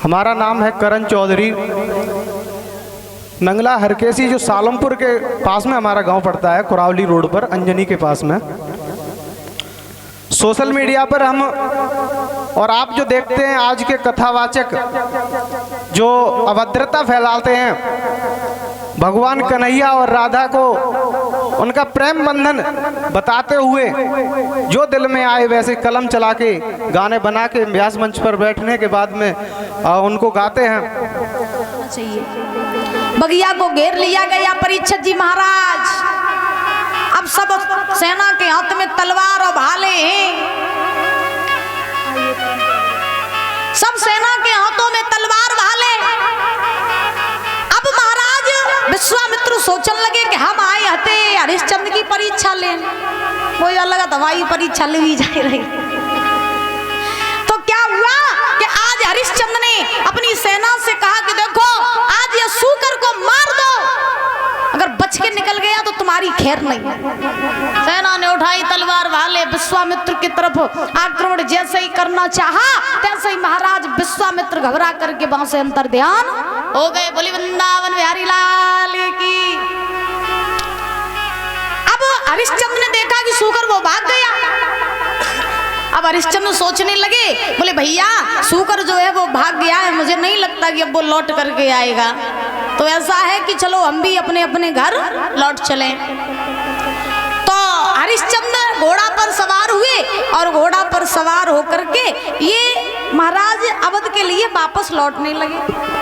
हमारा नाम है करण चौधरी। नंगला हरकेसी जो सालमपुर के पास में हमारा गांव पड़ता है, कुरावली रोड पर, अंजनी के पास में। सोशल मीडिया पर हम और आप जो देखते हैं आज के कथावाचक जो अभद्रता फैलाते हैं, भगवान कन्हैया और राधा को उनका प्रेम बंधन बताते हुए जो दिल में आए वैसे कलम चला के गाने बना के व्यास मंच पर बैठने के बाद में उनको गाते हैं। बगिया को घेर लिया गया परीक्षित जी महाराज। अब सब सेना के हाथ में तलवार और भाले हैं, सब सेना के हाथों में तलवार भाले। अब महाराज विश्वामित्र सोचने लगे कि हम आए हते हरिश्चंद्र की परीक्षा लें, वो अलग दवाई परीक्षा ले जा रही। तो क्या हुआ कि आज हरिश्चंद्र ने अपनी सेना से कहा कि देखो आज ये सूकर को मार दो, अगर बच के निकल गया तो तुम्हारी खैर नहीं। सेना ने उठाई तलवार भाले, विश्वामित्र की तरफ आक्रमण जैसे ही करना चाहा तैसे ही महाराज विश्वामित्र घबरा करके वहां से अंतर ध्यान हो गए। बोली वृंदावन बिहारी लाल की। अब हरिश्चंद्र ने देखा कि सूकर वो भाग गया। अब हरिश्चंद्र सोचने लगे, बोले भैया सूकर जो है वो भाग गया है, मुझे नहीं लगता कि अब वो लौट करके आएगा। तो ऐसा है कि चलो हम भी अपने अपने घर लौट चलें। तो हरिश्चंद्र घोड़ा पर सवार हुए और घोड़ा पर सवार होकर के ये महाराज अवध के लिए वापस लौटने लगे।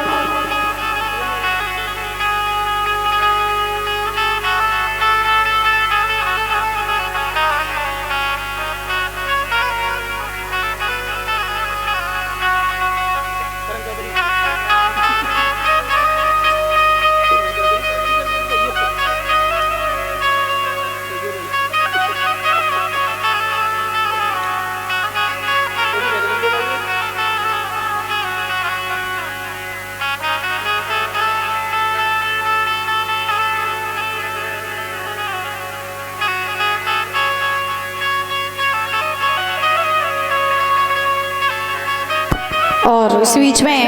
और इस बीच में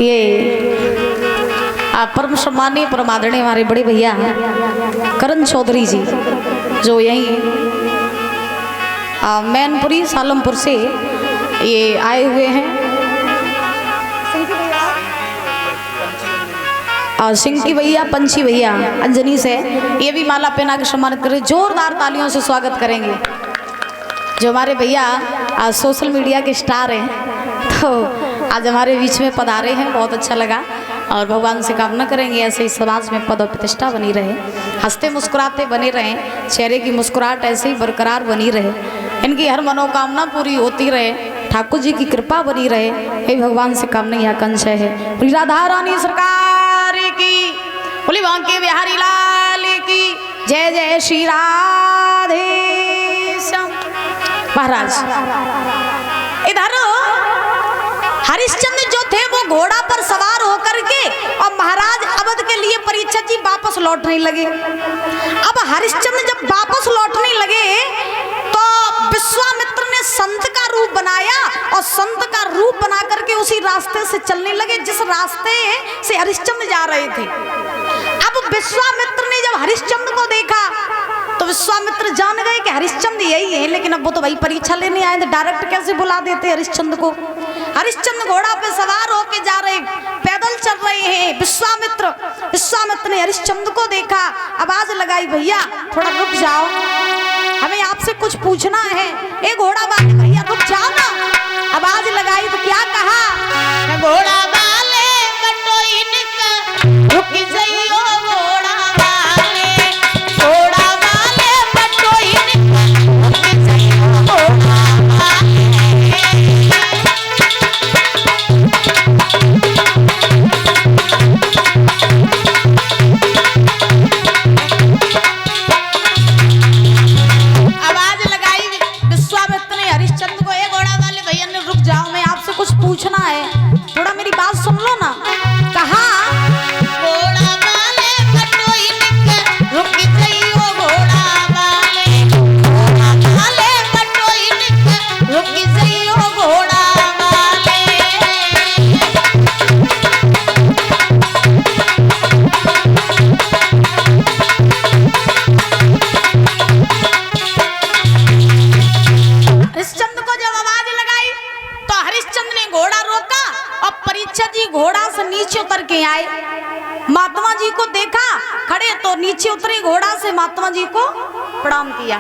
ये परम सम्मानीय परम आदरणीय हमारे बड़े भैया करण चौधरी जी जो यहीं मैनपुरी सालमपुर से ये आए हुए हैं, सिंकी भैया पंछी भैया अंजनी से, ये भी माला पहना के सम्मानित करें। जोरदार तालियों से स्वागत करेंगे। जो हमारे भैया आज सोशल मीडिया के स्टार हैं, तो आज हमारे बीच में पधारे हैं, बहुत अच्छा लगा। और भगवान से कामना करेंगे ऐसे ही समाज में पद और प्रतिष्ठा बनी रहे, हंसते मुस्कुराते बने रहें, चेहरे की मुस्कुराहट ऐसे ही बरकरार बनी रहे, इनकी हर मनोकामना पूरी होती रहे, ठाकुर जी की कृपा बनी रहे। हे भगवान से कामना यह कंश है। बोली राधा रानी सरकार की, बोली बांके बिहारी लाल की जय। जय श्री राधे श्याम। महाराज इधर हरिश्चंद्र जो थे वो घोड़ा पर सवार होकर के और महाराज अवध के लिए परीक्षित जी वापस लौटने लगे। अब हरिश्चंद्र जब वापस लौटने लगे तो विश्वामित्र ने संत का रूप बनाया और संत का रूप बना करके उसी रास्ते से चलने लगे जिस रास्ते से हरिश्चंद्र जा रहे थे। अब विश्वामित्र ने जब हरिश्चंद्र को देखा तो विश्वामित्र जान गए कि हरिश्चंद्र यही है, लेकिन अब वो तो भाई परीक्षा लेने आए थे, डायरेक्ट कैसे बुला देते हरिश्चंद्र को। हरिश्चंद्र घोड़ा पे सवार होके जा रहे, पैदल चल रहे हैं। विश्वामित्र ने हरिश्चंद्र को देखा, आवाज लगाई, भैया थोड़ा रुक जाओ, हमें आपसे कुछ पूछना है। ए घोड़ा वाले भैया रुक जाओ ना। आवाज लगाई तो क्या कहा, घोड़ा वाले बटोइन का रुक जाइयो, घोड़ा वाले, घोड़ा वाले बटोइन का रुक जाइयो, घोड़ा वाले। आवाज लगाई विश्वामित्र ने हरिश्चंद्र को, ए घोड़ा वाले भैया ने रुक जाओ, मैं आपसे कुछ पूछना है, थोड़ा मेरी बात सुन लो ना। कहा घोड़ा वाले बटोइन का रुक जाइयो, घोड़ा वाले, घोड़ा वाले बटोइन का रुक जाइयो, घोड़ा वाले। हरिश्चंद्र ने घोड़ा रोका और परीक्षित जी घोड़ा से नीचे उतर के आए। महात्मा जी को देखा खड़े तो नीचे उतरे घोड़ा से, महात्मा जी को प्रणाम किया,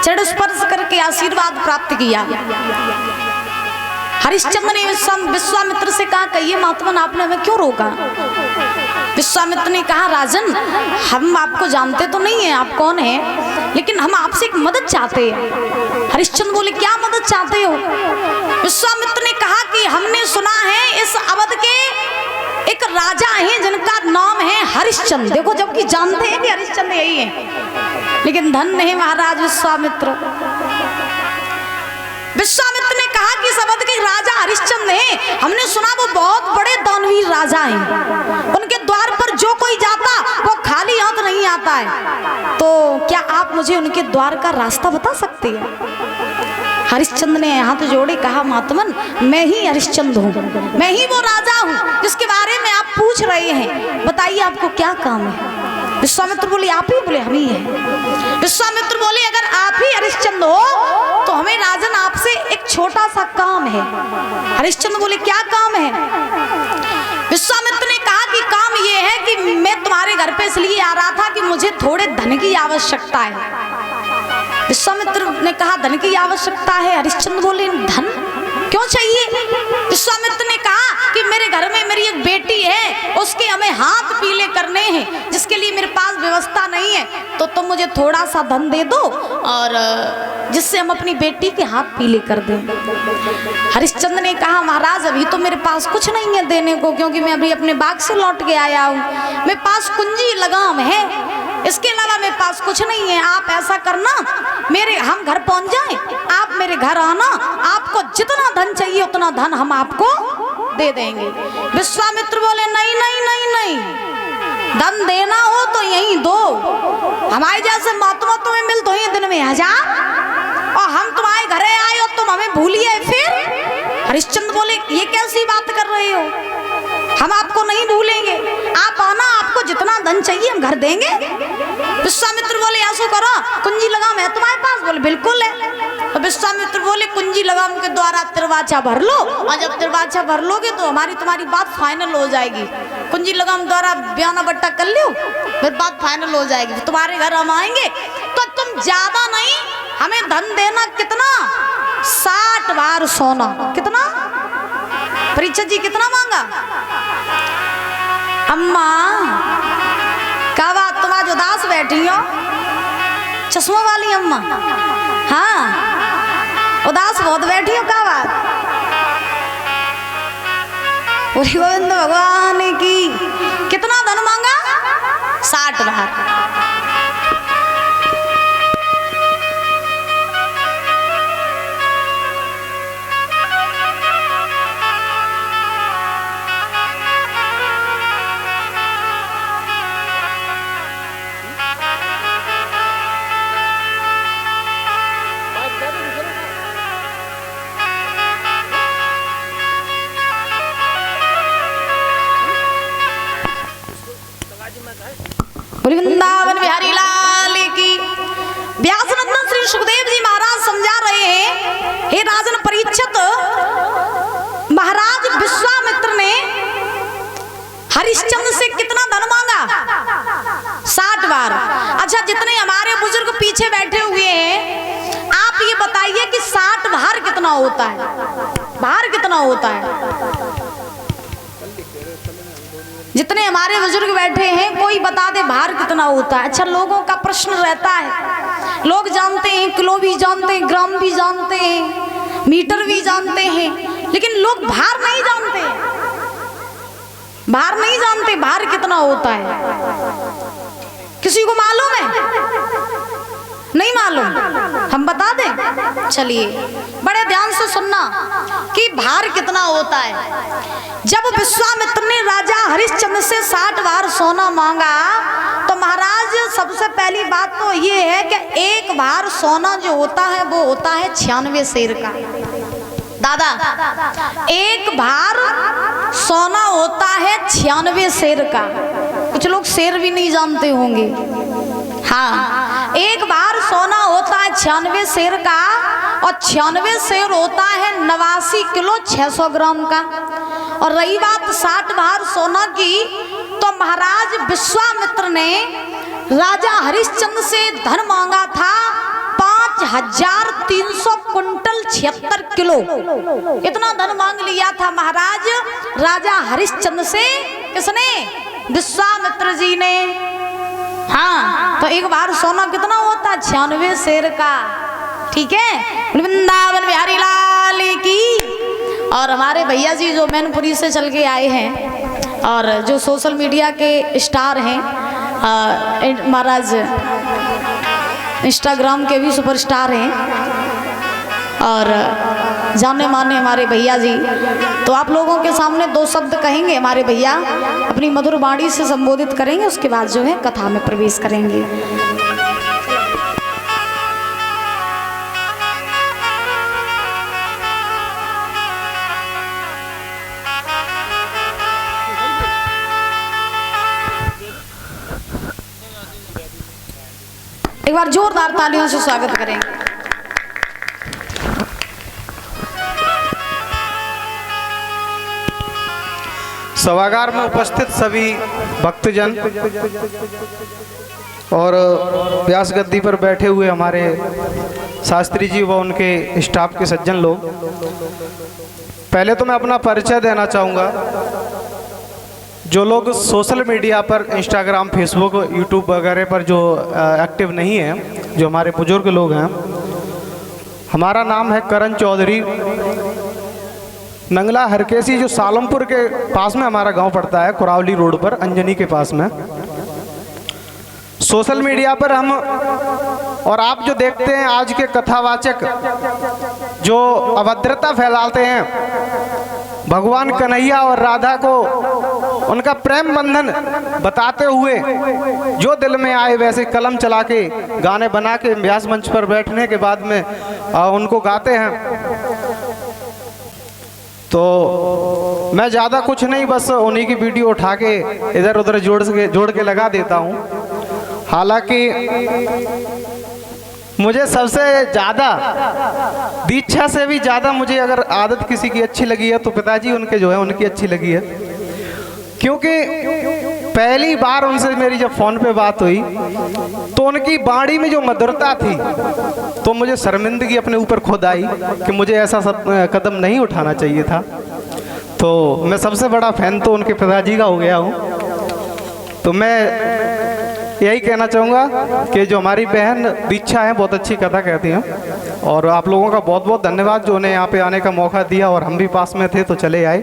चरण स्पर्श करके आशीर्वाद प्राप्त किया। हरिश्चंद्र ने विश्वामित्र से कहा, कहिए महात्मा आपने हमें क्यों रोका? विश्वामित्र ने कहा, राजन हम आपको जानते तो नहीं है, आप कौन हैं, लेकिन हम आपसे एक मदद चाहते हैं। हरिश्चंद्र बोले, क्या मदद चाहते हो? विश्वामित्र ने कहा कि हमने सुना है इस अवध के एक राजा हैं जिनका नाम है हरिश्चंद्र। देखो, जबकि जानते हैं कि हरिश्चंद्र यही है, लेकिन धन्य है महाराज विश्वामित्र। विश्वामित्र ने कहा कि इस अवध के राजा हरिश्चंद्र हैं, हमने सुना वो बहुत बड़े दानवीर राजा हैं, उनके द्वार पर जो कोई जाता वो खाली हाथ नहीं आता है, तो क्या आप मुझे उनके द्वार का रास्ता बता सकते हैं? हरिश्चंद्र ने हाथ जोड़े कहा, महात्मन मैं ही हरिश्चंद्र हूँ, मैं ही वो राजा हूँ जिसके बारे में आप पूछ रहे हैं, बताइए आपको क्या काम है? विश्वामित्र बोले, आप ही? बोले, हम ही हैं। विश्वामित्र बोले, अगर आप ही हरिश्चंद्र हो तो हमें राजन आपसे एक छोटा सा काम है। हरिश्चंद्र बोले, क्या काम है? विश्वामित्र ने कहा कि काम ये है कि मैं तुम्हारे घर पे इसलिए आ रहा था कि मुझे थोड़े धन की आवश्यकता है। विश्वामित्र ने कहा, धन की आवश्यकता है? हरिश्चंद्र बोले, धन क्यों चाहिए? विश्वामित्र ने कहा कि मेरे घर में मेरी एक बेटी है, उसके हमें हाथ पीले करने हैं, जिसके लिए मेरे पास व्यवस्था नहीं है, तो तुम मुझे थोड़ा सा धन दे दो और जिससे हम अपनी बेटी के हाथ पीले कर दें। हरिश्चंद्र ने कहा, महाराज अभी तो मेरे पास कुछ नहीं है देने को, क्योंकि मैं अभी अपने बाग से लौट के आया हूँ, मेरे पास कुंजी लगाम है, इसके अलावा मेरे पास कुछ नहीं है। आप ऐसा करना, हम घर पहुंच जाएं, आप मेरे घर आना, आपको जितना धन चाहिए उतना धन हम आपको दे देंगे। विश्वामित्र बोले, नहीं नहीं नहीं नहीं, धन देना हो तो यही दो, हमारे जैसे महात्मा तुम्हें मिल दो दिन में 1000 और हम तुम्हारे घरे आए हो तुम हमें भूलिए फिर? हरिश्चंद्र बोले, ये कैसी बात कर रहे हो, हम आपको नहीं भूलेंगे, आप आना, आपको जितना धन चाहिए हम घर देंगे। विश्वामित्र बोले, ऐसा करो, कुंजी लगाम है तुम्हारे पास? बोले, बिल्कुल है। तो विश्वामित्र बोले, कुंजी लगाम के द्वारा तिरवाचा भर लो, और जब तिरवाचा भर लोगे तो हमारी तुम्हारी बात फाइनल हो जाएगी। कुंजी लगाम द्वारा बयाना बट्टा कर लो, फिर बात फाइनल हो जाएगी, तुम्हारे घर हम आएंगे। तो तुम ज्यादा नहीं, हमें धन देना कितना? 60 बार सोना। कितना? परीक्षित जी कितना मांगा? अम्मा क्या बात, तुम आज उदास बैठी हो? चश्मा वाली अम्मा, हाँ उदास बहुत बैठी हो, क्या बात? बोली गोविंद भगवान की। कितना धन मांगा? 60 बार। वृंदावन बिहारी लाल की। व्यासनंदन श्री सुखदेव जी महाराज समझा रहे हैं, हे राजन परीक्षित, महाराज विश्वामित्र ने हरिश्चंद्र से कितना धन मांगा? 60 बार। अच्छा, जितने हमारे बुजुर्ग पीछे बैठे हुए हैं, आप ये बताइए कि 60 बार कितना होता है? बार कितना होता है? जितने हमारे बुजुर्ग बैठे हैं, कोई बता दे भार कितना होता है। अच्छा, लोगों का प्रश्न रहता है, लोग जानते हैं, किलो भी जानते हैं, ग्राम भी जानते हैं, मीटर भी जानते हैं, लेकिन लोग भार नहीं जानते, भार नहीं जानते, भार कितना होता है। किसी को मालूम है? नहीं मालूम? हम बता दें? चलिए बड़े ध्यान से सुनना कि भार कितना होता है। जब विश्वामित्र ने राजा हरिश्चंद्र से 60 बार सोना मांगा, तो महाराज सबसे पहली बात तो ये है कि एक बार सोना जो होता है वो होता है 96 शेर का। दादा, एक बार सोना होता है 96 शेर का। कुछ लोग शेर भी नहीं जानते होंगे। हाँ, एक बार सोना होता है 96 शेर का, और 96 शेर होता है 89 किलो 600 ग्राम का। और रही बात 60 भार सोना की, तो महाराज विश्वामित्र ने राजा हरिश्चंद्र से धन मांगा था 5300 कुंटल 76 किलो। इतना धन मांग लिया था महाराज राजा हरिश्चंद्र से। किसने? विश्वामित्र जी ने। हाँ, तो एक बार सोना कितना होता? 96 शेर का। ठीक है, वृंदावन बिहारी लाल की। और हमारे भैया जी जो मैनपुरी से चल के आए हैं और जो सोशल मीडिया के स्टार हैं, महाराज इंस्टाग्राम के भी सुपरस्टार हैं और जाने माने हमारे भैया जी, तो आप लोगों के सामने 2 शब्द कहेंगे। हमारे भैया अपनी मधुर वाणी से संबोधित करेंगे, उसके बाद जो है कथा में प्रवेश करेंगे। एक बार जोरदार तालियों से स्वागत करेंगे। सभागार में उपस्थित सभी भक्तजन और व्यास गद्दी पर बैठे हुए हमारे शास्त्री जी व उनके स्टाफ के सज्जन लोग, पहले तो मैं अपना परिचय देना चाहूँगा। जो लोग सोशल मीडिया पर इंस्टाग्राम, फेसबुक, यूट्यूब वगैरह पर जो एक्टिव नहीं हैं, जो हमारे बुजुर्ग लोग हैं, हमारा नाम है करण चौधरी। नंगला हरकेसी जो सालमपुर के पास में हमारा गांव पड़ता है, कुरावली रोड पर, अंजनी के पास में। सोशल मीडिया पर हम और आप जो देखते हैं आज के कथावाचक जो अभद्रता फैलाते हैं, भगवान कन्हैया और राधा को उनका प्रेम बंधन बताते हुए जो दिल में आए वैसे कलम चला के गाने बना के व्यास मंच पर बैठने के बाद में उनको गाते हैं। तो मैं ज़्यादा कुछ नहीं, बस उन्हीं की वीडियो उठा के इधर उधर जोड़ के लगा देता हूँ। हालांकि मुझे सबसे ज़्यादा दीक्षा से भी ज़्यादा मुझे अगर आदत किसी की अच्छी लगी है तो पिताजी उनके जो है उनकी अच्छी लगी है, क्योंकि पहली बार उनसे मेरी जब फ़ोन पे बात हुई तो उनकी बाणी में जो मधुरता थी तो मुझे शर्मिंदगी अपने ऊपर खुद आई कि मुझे ऐसा सब कदम नहीं उठाना चाहिए था। तो मैं सबसे बड़ा फ़ैन तो उनके पिताजी का हो गया हूँ। तो मैं यही कहना चाहूँगा कि जो हमारी बहन दीक्षा है बहुत अच्छी कथा कहती हैं, और आप लोगों का बहुत बहुत धन्यवाद जो उन्हें यहाँ पे आने का मौका दिया, और हम भी पास में थे तो चले आए।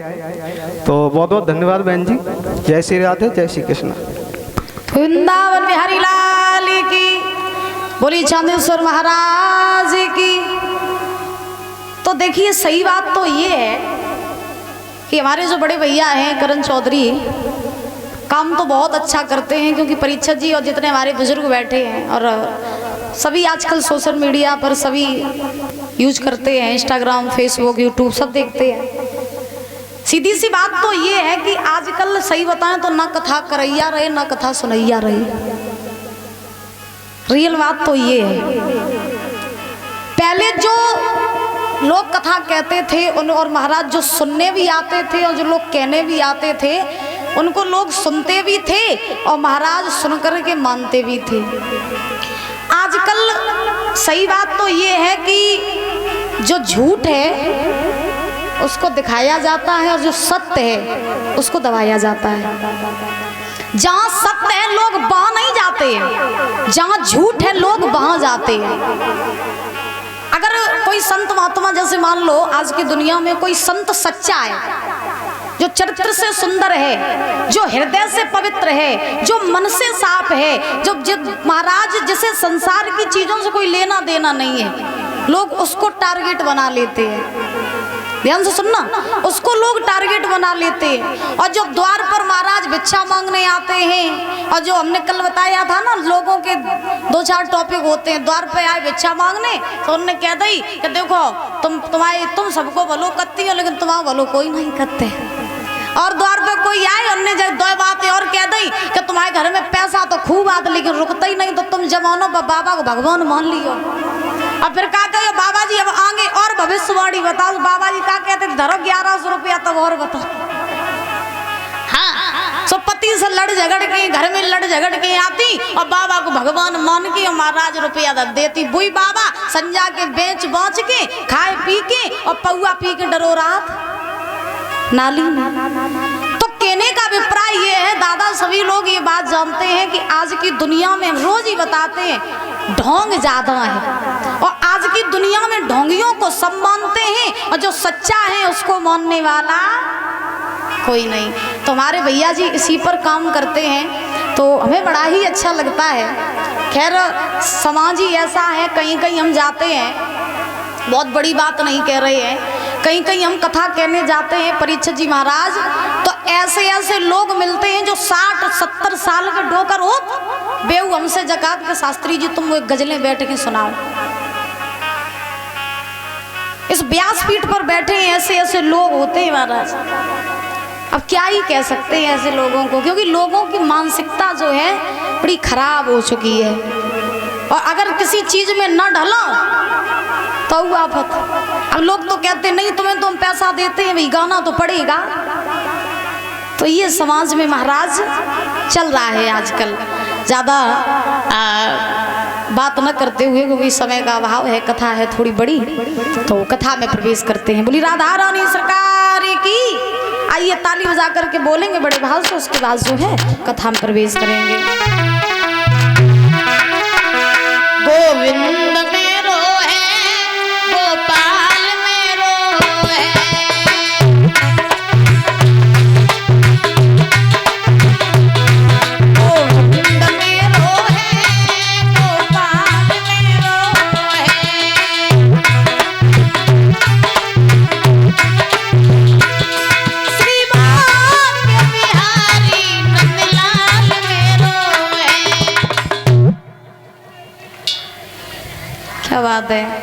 तो बहुत बहुत धन्यवाद बहन जी। जय श्री राधे, जय श्री कृष्ण। वृंदावन बिहारी लाल की, बोली चांदेश्वर महाराज की। तो देखिए, सही बात तो ये है कि हमारे जो बड़े भैया हैं करण चौधरी काम तो बहुत अच्छा करते हैं, क्योंकि परीक्षा जी और जितने हमारे बुजुर्ग बैठे हैं और सभी आजकल सोशल मीडिया पर सभी यूज करते हैं, इंस्टाग्राम, फेसबुक, यूट्यूब सब देखते हैं। सीधी सी बात तो ये है कि आजकल सही बताएं तो ना कथा करैया रहे ना कथा सुनैया रहे। रियल बात तो ये है। पहले जो लोग कथा कहते थे और महाराज जो सुनने भी आते थे और जो लोग कहने भी आते थे, उनको लोग सुनते भी थे और महाराज सुनकर के मानते भी थे। आजकल सही बात तो ये है कि जो झूठ है उसको दिखाया जाता है और जो सत्य है उसको दबाया जाता है। जहाँ सत्य है लोग वहाँ नहीं जाते हैं, जहाँ झूठ है लोग वहाँ जाते हैं। अगर कोई संत महात्मा, जैसे मान लो आज की दुनिया में कोई संत सच्चा है, जो चरित्र से सुंदर है, जो हृदय से पवित्र है, जो मन से साफ है, जो महाराज जिसे संसार की चीजों से कोई लेना देना नहीं है, लोग उसको टारगेट बना लेते हैं। ध्यान से सुनना, उसको लोग टारगेट बना लेते हैं। और जो द्वार पर महाराज भिक्षा मांगने आते हैं, और जो हमने कल बताया था ना, लोगों के 2-4 टॉपिक होते हैं। द्वार पे आए भिक्षा मांगने तो उन्होंने कह दी कि देखो तुम सबको भलो करती हो लेकिन तुम्हारा भलो कोई नहीं करते। और द्वार पे कोई आए, उनने जब 2 बातें और कह दी कि तुम्हारे घर में पैसा तो खूब आता लेकिन रुकता ही नहीं, तो तुम जमानों पर बाबा को भगवान मान लियो। अब अब फिर कहा कहो बाबा जी अब आगे और भविष्यवाणी बताओ। बाबा जी क्या कहते धरो 1100 रुपया तब और बताओ। हाँ सो पति से लड़ झगड़ के घर में लड़ झगड़ के आती और बाबा को भगवान मान के और महाराज रुपया देती। बुई बाबा संजा के बेच बाँच के खाए पी के और पौआ पी के डरो रात नाली में। तो कहने का अभिप्राय ये है दादा, सभी लोग ये बात जानते हैं कि आज की दुनिया में रोज ही बताते हैं ढोंग ज्यादा है और आज की दुनिया में ढोंगियों को सब मानते हैं और जो सच्चा है उसको मानने वाला कोई नहीं। तो हमारे भैया जी इसी पर काम करते हैं तो हमें बड़ा ही अच्छा लगता है। खैर समाज ही ऐसा है, कहीं कहीं हम जाते हैं, बहुत बड़ी बात नहीं कह रहे हैं, कहीं कहीं हम कथा कहने जाते हैं परीक्षित जी महाराज, तो ऐसे ऐसे लोग मिलते हैं जो 60-70 साल के डोकर हो बेऊ हमसे जकात के शास्त्री जी तुम वो गजलें बैठ के सुनाओ। इस व्यासपीठ पर बैठे हैं ऐसे ऐसे लोग होते हैं महाराज। अब क्या ही कह सकते हैं ऐसे लोगों को, क्योंकि लोगों की मानसिकता जो है बड़ी खराब हो चुकी है और अगर किसी चीज में न ढलो तो आफत। अब लोग तो कहते नहीं तुम्हें तो हम पैसा देते हैं भाई गाना तो पड़ेगा। तो ये समाज में महाराज चल रहा है आजकल। ज़्यादा बात न करते हुए क्योंकि समय का अभाव है, कथा है थोड़ी बड़ी, तो कथा में प्रवेश करते हैं। बोली राधा रानी सरकार की। आइए ताली बजा करके बोलेंगे बड़े भाव से, उसके बाद जो है कथा में प्रवेश करेंगे। गोविंद मेरो है गोपाल मेरो है, गोविंद मेरो है गोपाल मेरो है, श्रीमान बिहारी नंदलाल मेरो है। क्या बात है।